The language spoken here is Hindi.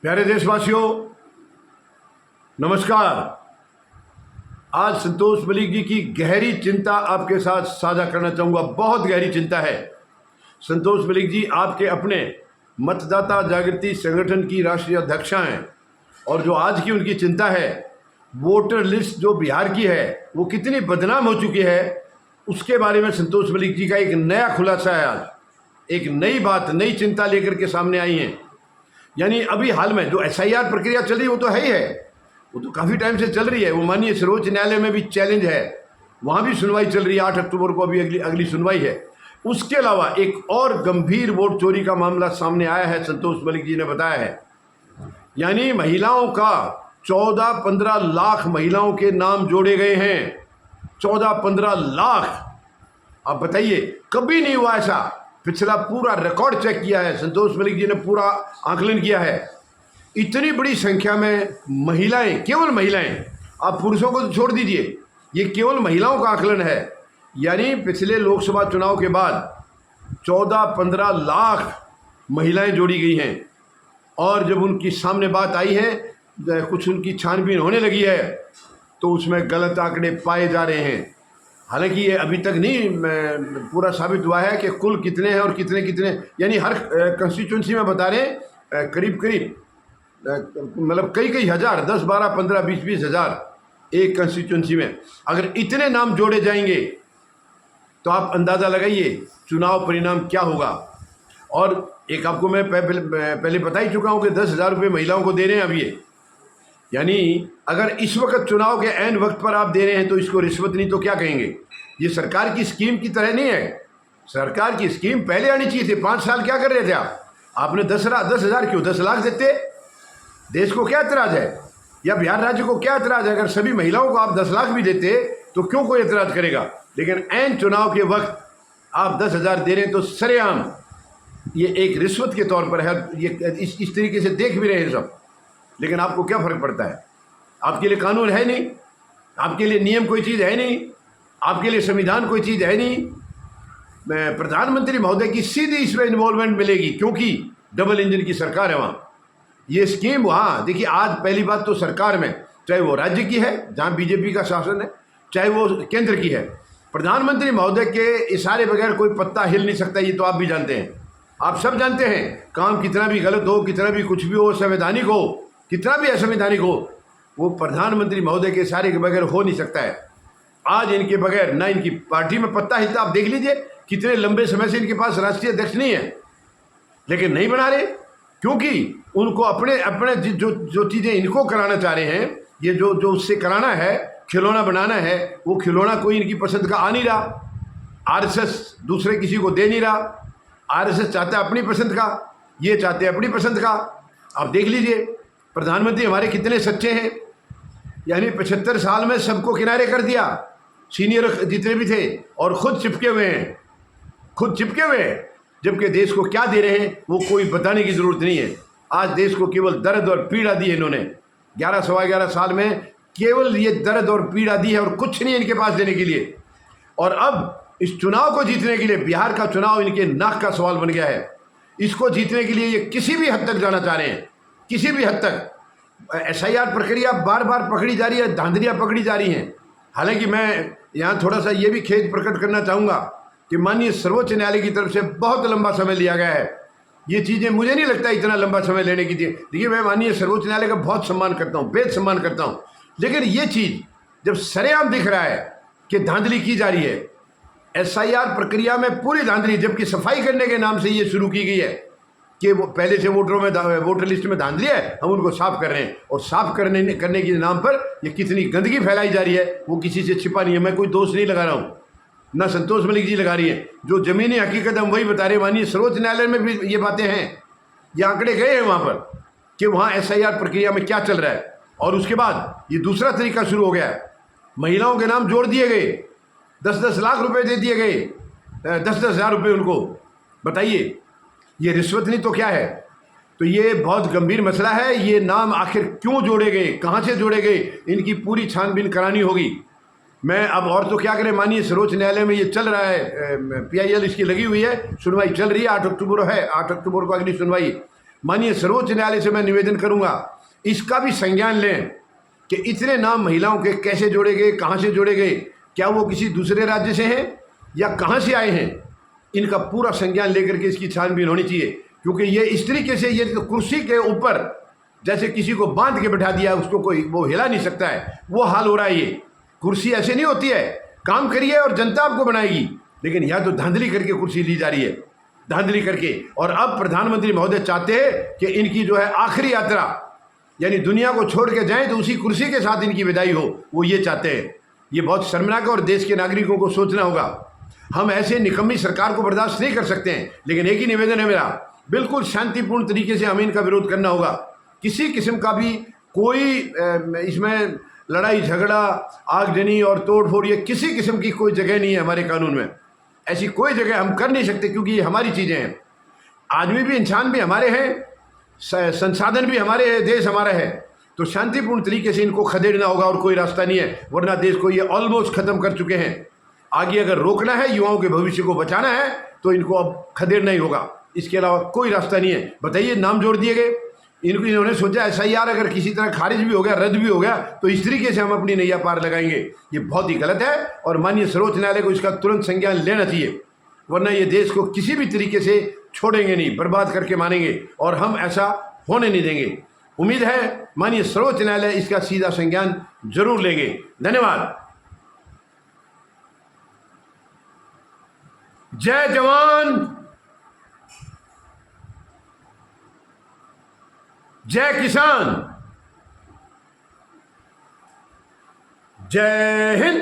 प्यारे देशवासियों, नमस्कार। आज संतोष मलिक जी की गहरी चिंता आपके साथ साझा करना चाहूँगा। बहुत गहरी चिंता है। संतोष मलिक जी आपके अपने मतदाता जागृति संगठन की राष्ट्रीय अध्यक्षा हैं और जो आज की उनकी चिंता है, वोटर लिस्ट जो बिहार की है वो कितनी बदनाम हो चुकी है, उसके बारे में संतोष मलिक जी का एक नया खुलासा है। आज एक नई बात, नई चिंता लेकर के सामने आई हैं। यानी अभी हाल में जो SIR प्रक्रिया चल रही है वो तो है ही है, वो तो काफ़ी टाइम से चल रही है। वो माननीय सर्वोच्च न्यायालय में भी चैलेंज है, वहाँ भी सुनवाई चल रही है। 8 अक्टूबर को अभी अगली सुनवाई है। उसके अलावा एक और गंभीर वोट चोरी का मामला सामने आया है, संतोष मलिक जी ने बताया है। यानी महिलाओं का 14-15 लाख महिलाओं के नाम जोड़े गए हैं। 14-15 लाख। आप बताइए, कभी नहीं हुआ ऐसा। पिछला पूरा रिकॉर्ड चेक किया है, संतोष मलिक जी ने पूरा आकलन किया है। इतनी बड़ी संख्या में महिलाएं, केवल महिलाएं, आप पुरुषों को तो छोड़ दीजिए, ये केवल महिलाओं का आकलन है। यानी पिछले लोकसभा चुनाव के बाद 14-15 लाख महिलाएं जोड़ी गई हैं। और जब उनकी सामने बात आई है, कुछ उनकी छानबीन होने लगी है, तो उसमें गलत आंकड़े पाए जा रहे हैं। हालांकि ये अभी तक नहीं पूरा साबित हुआ है कि कुल कितने हैं और कितने कितने, यानी हर कंस्टिट्यूंसी में बता रहे हैं करीब मतलब कई हज़ार, 10, 12, 15, 20 हज़ार एक कंस्टिट्यूंसी में। अगर इतने नाम जोड़े जाएंगे तो आप अंदाज़ा लगाइए चुनाव परिणाम क्या होगा। और एक आपको मैं पहले बता ही चुका हूँ कि 10,000 रुपये महिलाओं को दे रहे हैं अब ये। यानी अगर इस वक्त चुनाव के ऐन वक्त पर आप दे रहे हैं तो इसको रिश्वत नहीं तो क्या कहेंगे। ये सरकार की स्कीम की तरह नहीं है। सरकार की स्कीम पहले आनी चाहिए थी। 5 साल क्या कर रहे थे आपने 10,000 क्यों, 10 लाख देते। देश को क्या एतराज़ है, या बिहार राज्य को क्या एतराज़ है? अगर सभी महिलाओं को आप 10 लाख भी देते तो क्यों कोई एतराज़ करेगा। लेकिन ऐन चुनाव के वक्त आप 10,000 दे रहे हैं तो सरेआम ये एक रिश्वत के तौर पर है। ये इस तरीके से देख भी रहे हैं सब। लेकिन आपको क्या फ़र्क पड़ता है? आपके लिए कानून है नहीं, आपके लिए नियम कोई चीज़ है नहीं, आपके लिए संविधान कोई चीज़ है नहीं। प्रधानमंत्री महोदय की सीधी इसमें इन्वॉल्वमेंट मिलेगी, क्योंकि डबल इंजन की सरकार है वहाँ। ये स्कीम वहाँ देखिए, आज पहली बात तो सरकार में, चाहे वो राज्य की है जहाँ BJP का शासन है, चाहे वो केंद्र की है, प्रधानमंत्री महोदय के इशारे बगैर कोई पत्ता हिल नहीं सकता। ये तो आप भी जानते हैं, आप सब जानते हैं। काम कितना भी गलत हो, कितना भी कुछ भी हो, संवैधानिक हो, कितना भी असंवैधानिक हो, वो प्रधानमंत्री महोदय के इशारे के बगैर हो नहीं सकता है। आज इनके बगैर ना इनकी पार्टी में पत्ता हिलता। आप देख लीजिए कितने लंबे समय से इनके पास राष्ट्रीय अध्यक्ष नहीं है, लेकिन नहीं बना रहे, क्योंकि उनको अपने जो चीज़ें इनको कराना चाह रहे हैं, ये जो उससे कराना है, खिलौना बनाना है, वो खिलौना कोई इनकी पसंद का आ नहीं रहा। RSS दूसरे किसी को दे नहीं रहा। RSS चाहता है अपनी पसंद का, ये चाहते हैं अपनी पसंद का। आप देख लीजिए प्रधानमंत्री हमारे कितने सच्चे हैं। यानी 75 साल में सबको किनारे कर दिया, सीनियर जितने भी थे, और खुद चिपके हुए हैं, जबकि देश को क्या दे रहे हैं वो कोई बताने की ज़रूरत नहीं है। आज देश को केवल दर्द और पीड़ा दी है इन्होंने। 11-11.5 साल में केवल ये दर्द और पीड़ा दी है, और कुछ नहीं इनके पास देने के लिए। और अब इस चुनाव को जीतने के लिए, बिहार का चुनाव इनके नाक का सवाल बन गया है। इसको जीतने के लिए ये किसी भी हद तक जाना चाह रहे हैं, किसी भी हद तक। SIR प्रक्रिया बार बार पकड़ी जा रही है, धांधलियाँ पकड़ी जा रही हैं। हालांकि मैं यहाँ थोड़ा सा ये भी खेद प्रकट करना चाहूँगा कि माननीय सर्वोच्च न्यायालय की तरफ से बहुत लंबा समय लिया गया है। ये चीज़ें मुझे नहीं लगता इतना लंबा समय लेने की थी। देखिए, मैं माननीय सर्वोच्च न्यायालय का बहुत सम्मान करता हूँ, बेहद सम्मान करता हूँ, लेकिन ये चीज़ जब सरेआम दिख रहा है कि धांधली की जा रही है, SIR प्रक्रिया में पूरी धांधली, जबकि सफाई करने के नाम से ये शुरू की गई है कि वो पहले से वोटर लिस्ट में धांधली है, हम उनको साफ कर रहे हैं। और साफ करने के नाम पर ये कितनी गंदगी फैलाई जा रही है, वो किसी से छिपा नहीं है। मैं कोई दोष नहीं लगा रहा हूँ, ना संतोष मलिक जी लगा रही है। जो ज़मीनी हकीकत हम वही बता रहे हैं। माननीय सर्वोच्च न्यायालय में भी ये बातें हैं, ये आंकड़े गए हैं वहाँ पर कि वहाँ SIR प्रक्रिया में क्या चल रहा है। और उसके बाद ये दूसरा तरीका शुरू हो गया है, महिलाओं के नाम जोड़ दिए गए, 10-10 लाख रुपए दे दिए गए, 10-10 हज़ार रुपये उनको। बताइए, ये रिश्वत नहीं तो क्या है। तो ये बहुत गंभीर मसला है। ये नाम आखिर क्यों जोड़े गए, कहाँ से जोड़े गए, इनकी पूरी छानबीन करानी होगी। मैं अब और तो क्या करें, माननीय सर्वोच्च न्यायालय में ये चल रहा है, PIL इसकी लगी हुई है, सुनवाई चल रही है। 8 अक्टूबर है, 8 अक्टूबर को अगली सुनवाई। माननीय सर्वोच्च न्यायालय से मैं निवेदन करूंगा, इसका भी संज्ञान लें कि इतने नाम महिलाओं के कैसे जोड़े गए, कहाँ से जोड़े गए, क्या वो किसी दूसरे राज्य से हैं या कहाँ से आए हैं। इनका पूरा संज्ञान लेकर के इसकी छानबीन होनी चाहिए, क्योंकि ये इस तरीके से, ये तो कुर्सी के ऊपर जैसे किसी को बांध के बैठा दिया, उसको कोई वो हिला नहीं सकता है, वो हाल हो रहा है। ये कुर्सी ऐसे नहीं होती है, काम करिए और जनता आपको बनाएगी, लेकिन या तो धांधली करके कुर्सी ली जा रही है, धांधली करके। और अब प्रधानमंत्री महोदय चाहते हैं कि इनकी जो है आखिरी यात्रा, यानी दुनिया को छोड़ के जाएं तो उसी कुर्सी के साथ इनकी विदाई हो, वो ये चाहते हैं। ये बहुत शर्मनाक है और देश के नागरिकों को सोचना होगा। हम ऐसे निकम्मी सरकार को बर्दाश्त नहीं कर सकते हैं। लेकिन एक ही निवेदन है मेरा, बिल्कुल शांतिपूर्ण तरीके से हमें इनका विरोध करना होगा। किसी किस्म का भी कोई इसमें लड़ाई झगड़ा, आगजनी और तोड़फोड़, ये किसी किस्म की कोई जगह नहीं है हमारे कानून में। ऐसी कोई जगह हम कर नहीं सकते, क्योंकि ये हमारी चीज़ें हैं। आदमी भी, इंसान भी हमारे हैं, संसाधन भी हमारे हैं, देश हमारा है। तो शांतिपूर्ण तरीके से इनको खदेड़ना होगा और कोई रास्ता नहीं है, वरना देश को ये ऑलमोस्ट ख़त्म कर चुके हैं। आगे अगर रोकना है, युवाओं के भविष्य को बचाना है, तो इनको अब खदेड़ना ही होगा, इसके अलावा कोई रास्ता नहीं है। बताइए, नाम जोड़ दिए गए, इन्होंने सोचा SIR अगर किसी तरह खारिज भी हो गया, रद्द भी हो गया, तो इस तरीके से हम अपनी नैया पार लगाएंगे। ये बहुत ही गलत है और माननीय सर्वोच्च न्यायालय को इसका तुरंत संज्ञान लेना चाहिए, वरना ये देश को किसी भी तरीके से छोड़ेंगे नहीं, बर्बाद करके मानेंगे, और हम ऐसा होने नहीं देंगे। उम्मीद है माननीय सर्वोच्च न्यायालय इसका सीधा संज्ञान जरूर लेंगे। धन्यवाद। जय जवान, जय किसान, जय हिंद।